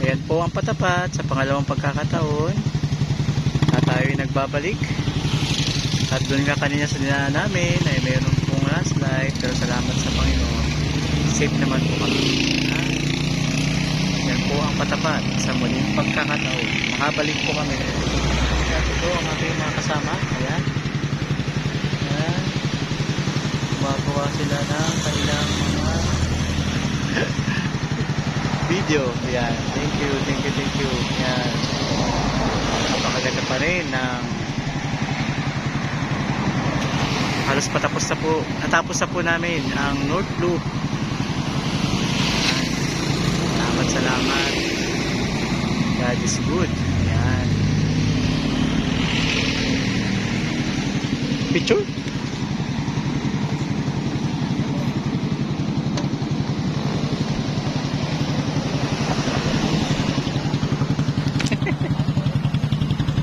Ayan po ang patapat sa pangalawang pagkakataon. At tayo ay nagbabalik. At doon nga kanina sa dinaan namin ay mayroon pong landslide, pero salamat sa Panginoon, safe naman po kami. Yan po ang patapat sa muling pagkakataon. Makabalik po kami. At ito ang aking mga kasama. Ayan. Ayan. Gumagawa sila ng kanilang mga video. Ayan. Thank you. Ayan. Napakaganda pa rin ng halos natapos na po namin ang North Loop. Salamat. God is good. Ayan. Picture?